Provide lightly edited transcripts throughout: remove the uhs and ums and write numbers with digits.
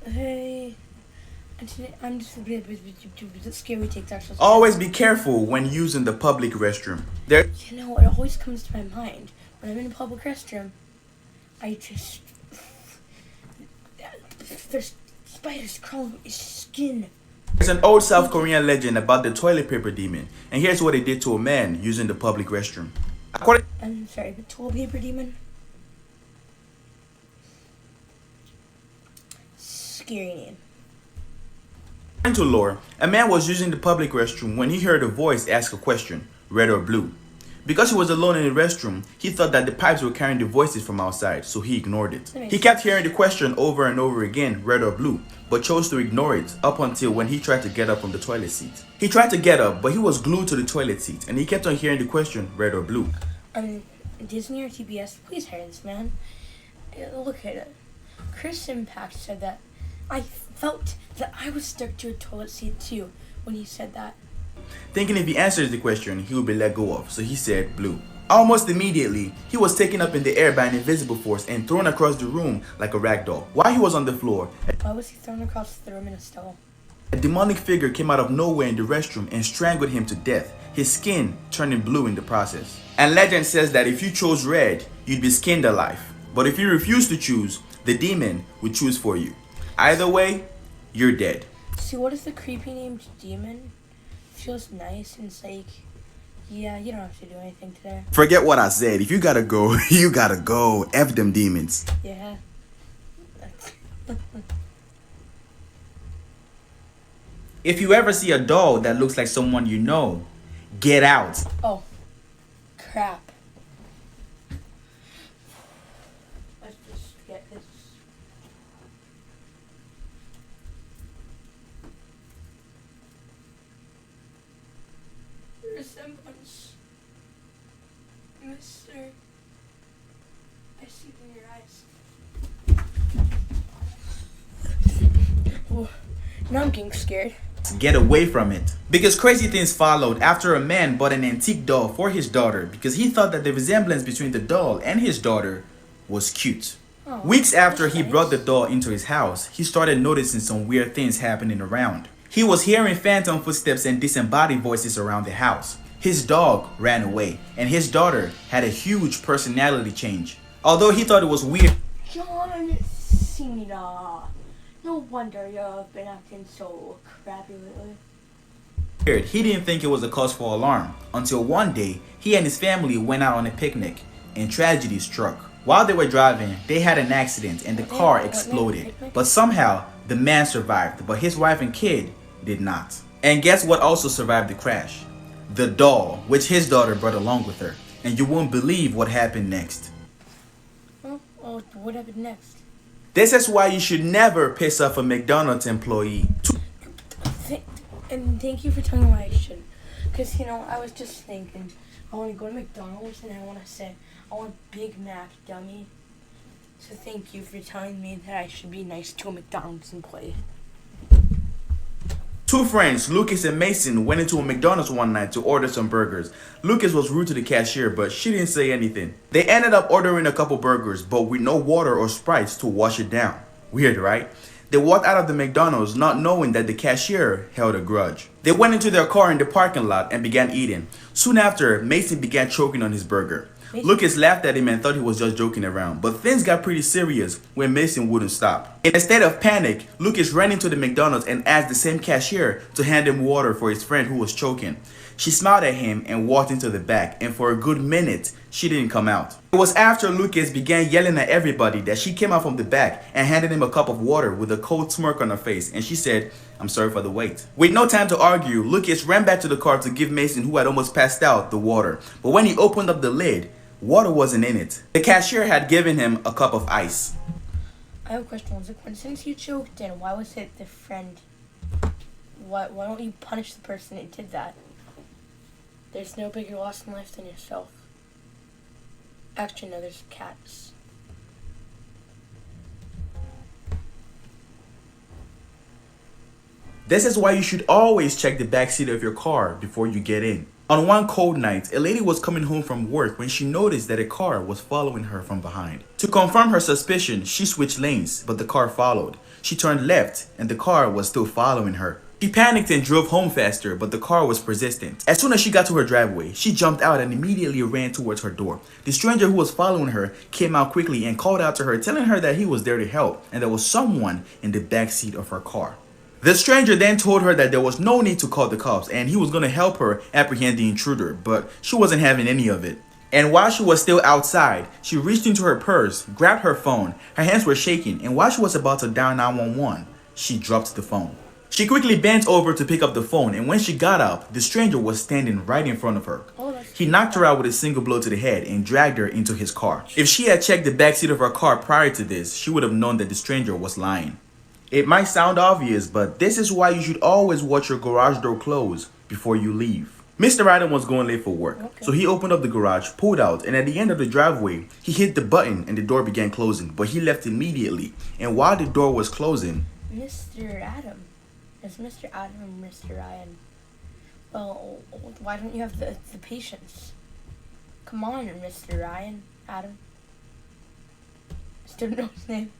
Hey, I'm just a bit scary TikToks. Always be careful when using the public restroom. There You know, it always comes to my mind when I'm in a public restroom. I just there's spiders crawling my skin. There's an old South Korean legend about the toilet paper demon, and here's what it did to a man using the public restroom. According I'm sorry, the toilet paper demon. Scary name. to lore, a man was using the public restroom when he heard a voice ask a question, red or blue. Because he was alone in the restroom, he thought that the pipes were carrying the voices from outside, so he ignored it. He kept hearing the question over and over again, red or blue, but chose to ignore it up until when he tried to get up from the toilet seat. He tried to get up, but he was glued to the toilet seat, and he kept on hearing the question, red or blue. Disney or TBS, please hire this man. Look at it. Chris Impact said that. I felt that I was stuck to a toilet seat too when he said that. Thinking if he answers the question, he would be let go of, so he said blue. Almost immediately, he was taken up in the air by an invisible force and thrown across the room like a rag doll. While he was on the floor, Why was he thrown across the room in a stall? a demonic figure came out of nowhere in the restroom and strangled him to death, his skin turning blue in the process. And legend says that if you chose red, you'd be skinned alive. But if you refuse to choose, the demon would choose for you. Either way, you're dead. See, what if the creepy named demon feels nice and it's like, yeah, you don't have to do anything today. Forget what I said. If you gotta go, you gotta go. F them demons. Yeah. If you ever see a doll that looks like someone you know, get out. Oh, crap. Let's just get this. Resemblance. Mister. I see it in your eyes. Oh, now I'm getting scared. Get away from it. Because crazy things followed after a man bought an antique doll for his daughter because he thought that the resemblance between the doll and his daughter was cute. Oh, Weeks after that's he nice. brought the doll into his house, he started noticing some weird things happening around. He was hearing phantom footsteps and disembodied voices around the house. His dog ran away, and his daughter had a huge personality change. Although he thought it was weird, John Cena. No wonder you've been acting so crappy lately. he didn't think it was a cause for alarm until one day he and his family went out on a picnic and tragedy struck. While they were driving, they had an accident and the car exploded. But somehow the man survived, but his wife and kid did not. And guess what also survived the crash? The doll, which his daughter brought along with her. And you won't believe what happened next. Well, what happened next? This is why you should never piss off a McDonald's employee. And thank you for telling me why I should. Because, you know, I was just thinking, I want to go to McDonald's and I want to say, I want Big Mac, dummy. So thank you for telling me that I should be nice to a McDonald's employee. Two friends, Lucas and Mason, went into a McDonald's one night to order some burgers. Lucas was rude to the cashier, but she didn't say anything. They ended up ordering a couple burgers, but with no water or Sprites to wash it down. Weird, right? They walked out of the McDonald's not knowing that the cashier held a grudge. They went into their car in the parking lot and began eating. Soon after, Mason began choking on his burger. Lucas laughed at him and thought he was just joking around, but things got pretty serious when Mason wouldn't stop. In a state of panic, Lucas ran into the McDonald's and asked the same cashier to hand him water for his friend who was choking. She smiled at him and walked into the back, and for a good minute, she didn't come out. It was after Lucas began yelling at everybody that she came out from the back and handed him a cup of water with a cold smirk on her face, and she said, "I'm sorry for the wait." With no time to argue, Lucas ran back to the car to give Mason, who had almost passed out, the water. But when he opened up the lid, water wasn't in it. The cashier had given him a cup of ice. I have a question. Was it coincidence you choked and why was it the friend? Why don't you punish the person that did that? There's no bigger loss in life than yourself. Actually, no, there's cats. This is why you should always check the backseat of your car before you get in. On one cold night, a lady was coming home from work when she noticed that a car was following her from behind. To confirm her suspicion, she switched lanes, but the car followed. She turned left, and the car was still following her. She panicked and drove home faster, but the car was persistent. As soon as she got to her driveway, she jumped out and immediately ran towards her door. The stranger who was following her came out quickly and called out to her, telling her that he was there to help and there was someone in the back seat of her car. The stranger then told her that there was no need to call the cops and he was going to help her apprehend the intruder, but she wasn't having any of it. And while she was still outside, she reached into her purse, grabbed her phone, her hands were shaking, and while she was about to dial 911, she dropped the phone. She quickly bent over to pick up the phone, and when she got up, the stranger was standing right in front of her. He knocked her out with a single blow to the head and dragged her into his car. If she had checked the backseat of her car prior to this, she would have known that the stranger was lying. It might sound obvious, but this is why you should always watch your garage door close before you leave. Mr. Adam was going late for work, so he opened up the garage, pulled out, and at the end of the driveway, he hit the button and the door began closing, but he left immediately. And while the door was closing, Mr. Adam. Is Mr. Adam or Mr. Ryan? Well, why don't you have the patience? Come on, Mr. Ryan. Adam. Still don't know his name.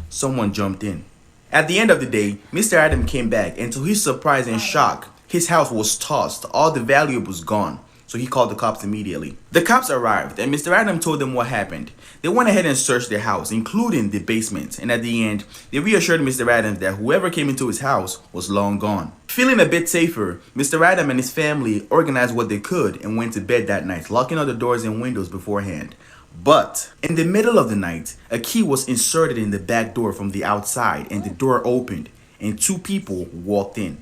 someone jumped in. At the end of the day, Mr. Adam came back, and to his surprise and shock, his house was tossed. All the valuables gone. So he called the cops immediately. The cops arrived, and Mr. Adam told them what happened. They went ahead and searched their house, including the basement, and at the end, they reassured Mr. Adams that whoever came into his house was long gone. Feeling a bit safer, Mr. Adam and his family organized what they could and went to bed that night, locking all the doors and windows beforehand. But in the middle of the night, a key was inserted in the back door from the outside, and the door opened, and two people walked in.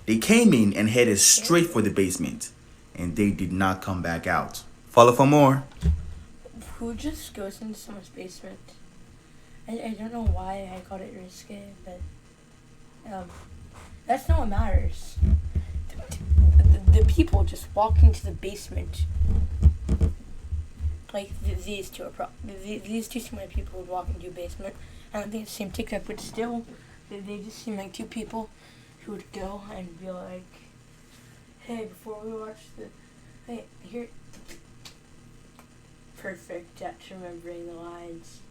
They came in and headed straight for the basement, and they did not come back out. Follow for more. Who just goes into someone's basement? I don't know why I got it risky, but that's not what matters. The people just walk into the basement. Like these two are these two seem like people would walk into a basement. I don't think it's the same TikTok, but still, they just seem like two people who would go and be like, "Hey, before we watch hey, here." Perfect at remembering the lines.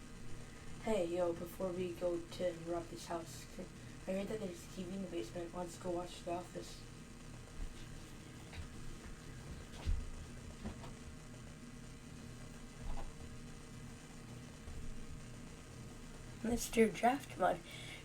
Hey, yo, before we go to rob this house, I heard that there's a TV in the basement. Let's go watch The Office. Mr. Draft Mud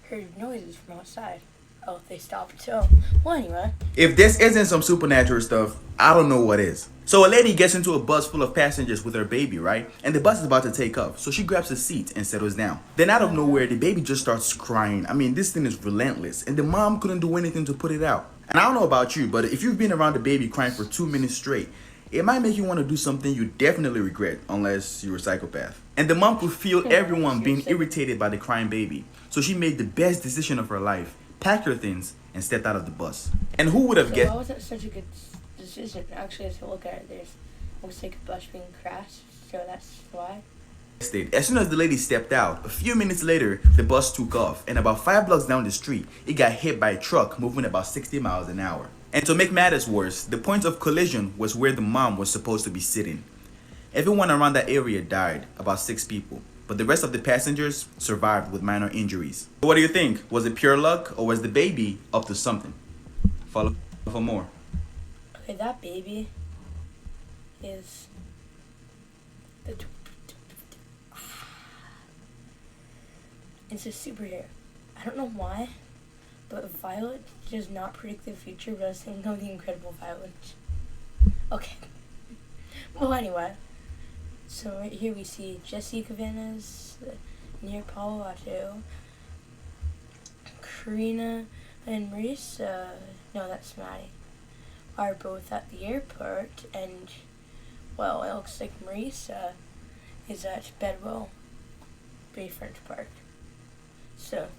heard noises from outside. Oh, they stopped. So, well, anyway. If this isn't some supernatural stuff, I don't know what is. So a lady gets into a bus full of passengers with her baby, right? And the bus is about to take off. So she grabs a seat and settles down. Then out of nowhere, the baby just starts crying. I mean, this thing is relentless. And the mom couldn't do anything to put it out. And I don't know about you, but if you've been around a baby crying for 2 minutes straight, it might make you want to do something you definitely regret, unless you're a psychopath. And the mom could feel everyone being irritated by the crying baby. So she made the best decision of her life, packed her things, and stepped out of the bus. And who would have guessed? Why was that such a good decision? Actually, as I look at it, looks like a bus being crashed, so that's why. As soon as the lady stepped out, a few minutes later, the bus took off, and about 5 blocks down the street, it got hit by a truck moving about 60 miles an hour. And to make matters worse, the point of collision was where the mom was supposed to be sitting. Everyone around that area died, about 6 people, but the rest of the passengers survived with minor injuries. So what do you think? Was it pure luck, or was the baby up to something? Follow for more. Okay, that baby is it's a superhero. I don't know why, but Violet does not predict the future, but I was thinking of the Incredible Violet. Okay. Well, anyway. So right here we see Jesse Cavanagh near Palo Alto. Karina and Marisa, no, that's Maddie, are both at the airport, and, well, it looks like Marisa is at Bedwell Bayfront Park. So,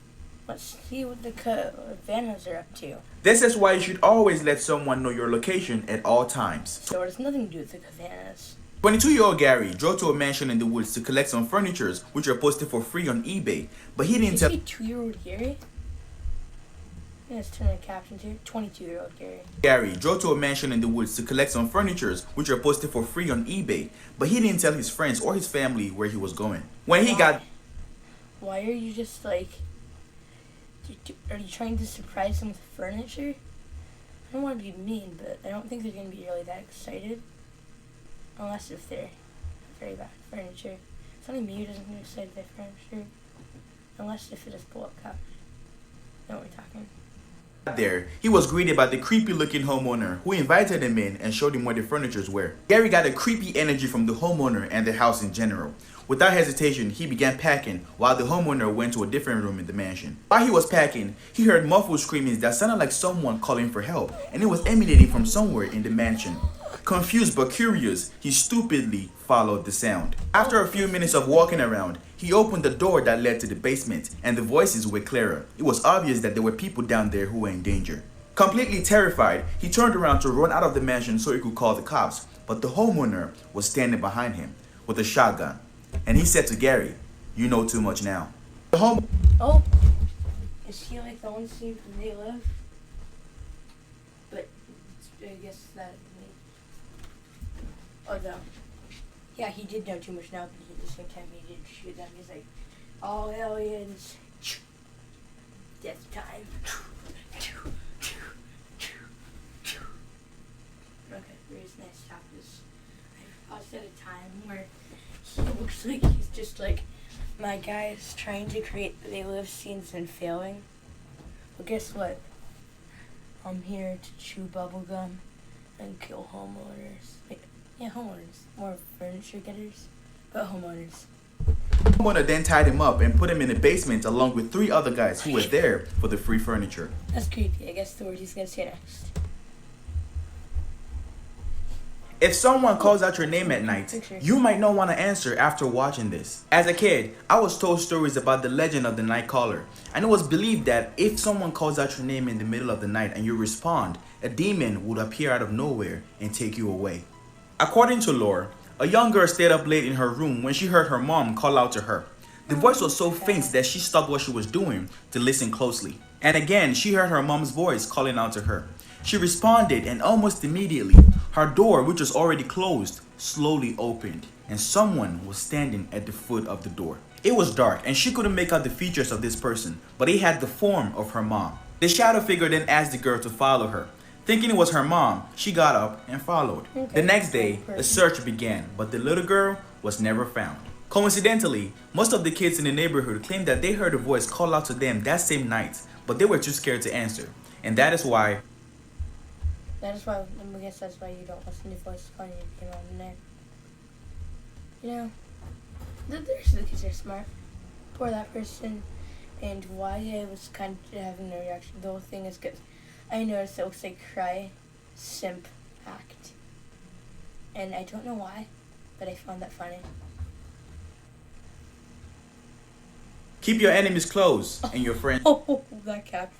let's see what the Cavanaghs are up to. This is why you should always let someone know your location at all times. So it has nothing to do with the Cavanaghs. 22-year-old Gary drove to a mansion in the woods to collect some furniture which were posted for free on eBay, but he didn't tell. Did you say 2-year-old Gary? Yeah, it's turning caption to 22-year-old Gary. Gary drove to a mansion in the woods to collect some furniture which were posted for free on eBay, but he didn't tell his friends or his family where he was going. When he got... Why are you just like... Are you trying to surprise them with furniture? I don't want to be mean, but I don't think they're going to be really that excited. Unless if they're very bad furniture. It's only me who doesn't get excited by furniture. Unless if it is pull-up couch. Know what we're talking. There, he was greeted by the creepy-looking homeowner who invited him in and showed him where the furnitures were. Gary got a creepy energy from the homeowner and the house in general. Without hesitation, he began packing while the homeowner went to a different room in the mansion. While he was packing, he heard muffled screamings that sounded like someone calling for help, and it was emanating from somewhere in the mansion. Confused but curious, he stupidly followed the sound. After a few minutes of walking around, he opened the door that led to the basement, and the voices were clearer. It was obvious that there were people down there who were in danger. Completely terrified, he turned around to run out of the mansion so he could call the cops, but the homeowner was standing behind him with a shotgun. And he said to Gary, "You know too much now." Oh, is he like the one scene from They Live? But I guess that. Oh no. Yeah, he did know too much now, but at the same time he did shoot them. He's like, all aliens, death time. Okay, the reason I stopped is I paused at a time where he looks like he's just like, my guy is trying to create They Live scenes and failing. Well, guess what? I'm here to chew bubblegum and kill homeowners. Yeah, homeowners. More furniture getters, but homeowners. The homeowner then tied him up and put him in the basement along with 3 other guys who were there for the free furniture. That's creepy. I guess the word he's gonna say next. If someone calls out your name at night, you might not want to answer after watching this. As a kid, I was told stories about the legend of the night caller, and it was believed that if someone calls out your name in the middle of the night and you respond, a demon would appear out of nowhere and take you away. According to lore, a young girl stayed up late in her room when she heard her mom call out to her. The voice was so faint that she stopped what she was doing to listen closely. And again, she heard her mom's voice calling out to her. She responded, and almost immediately, her door, which was already closed, slowly opened, and someone was standing at the foot of the door. It was dark, and she couldn't make out the features of this person, but it had the form of her mom. The shadow figure then asked the girl to follow her. Thinking it was her mom, she got up and followed. Okay. The next day, a search began, but the little girl was never found. Coincidentally, most of the kids in the neighborhood claimed that they heard a voice call out to them that same night, but they were too scared to answer. And that is why I guess that's why you don't listen to voices calling you on the night. You know, the rest of the kids are smart. Poor that person. And why I was kind of having no reaction. The whole thing is because I noticed it looks like cry, simp act. And I don't know why, but I found that funny. keep your enemies close and your friends Oh, that cap.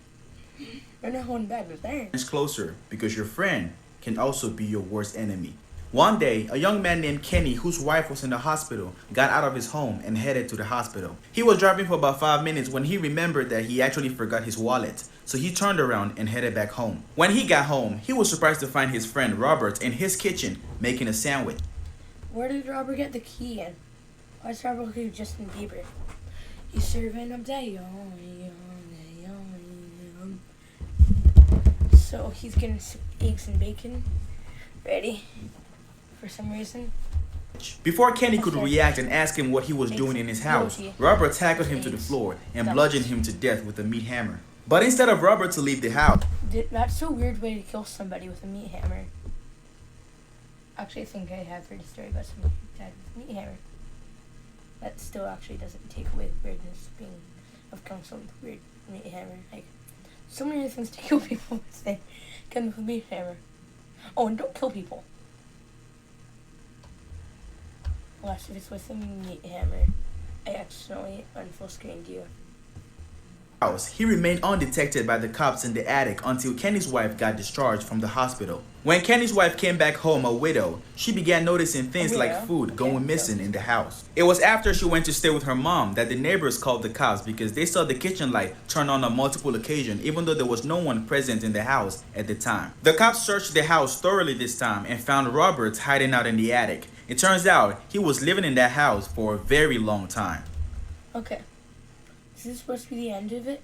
You're not holding back with that. closer, because your friend can also be your worst enemy. One day, a young man named Kenny, whose wife was in the hospital, got out of his home and headed to the hospital. He was driving for about 5 minutes when he remembered that he actually forgot his wallet, so he turned around and headed back home. When he got home, he was surprised to find his friend Robert in his kitchen making a sandwich. Where did Robert get the key in? Why is Robert looking like Justin Bieber? He's serving up that yum. So he's getting some eggs and bacon ready for some reason. Before Kenny could react and ask him what he was doing in his house, Robert tackled him to the floor and bludgeoned him to death with a meat hammer. But instead of Robert to leave the house, That's a weird way to kill somebody with a meat hammer. Actually, I think I have heard a story about somebody who died with a meat hammer. That still actually doesn't take away the weirdness of killing someone with a weird meat hammer. Like, so many other things to kill people with a gun with a meat hammer. Oh, and don't kill people. Unless if it's with a meat hammer. I accidentally unfull screened you. he remained undetected by the cops in the attic until Kenny's wife got discharged from the hospital. When Kenny's wife came back home a widow, she began noticing things like food going missing in the house. It was after she went to stay with her mom that the neighbors called the cops because they saw the kitchen light turn on multiple occasions even though there was no one present in the house at the time. The cops searched the house thoroughly this time and found Robert hiding out in the attic. It turns out he was living in that house for a very long time. Okay. Is this supposed to be the end of it?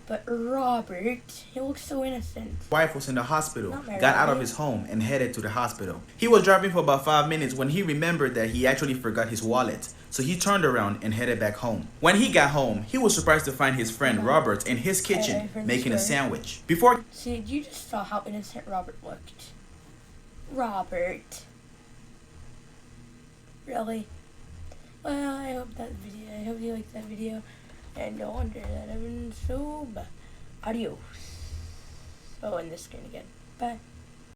But Robert, he looks so innocent. Wife was in the hospital, Not married, got out of right? his home and headed to the hospital. He was driving for about 5 minutes when he remembered that he actually forgot his wallet. So he turned around and headed back home. When he got home, he was surprised to find his friend Robert in his kitchen I've heard this making a story. sandwich. Before See, you just saw how innocent Robert looked. Robert. Really? Well, I hope you liked that video. And no wonder that I've been so bad. Adios. Oh, and this screen again. Bye.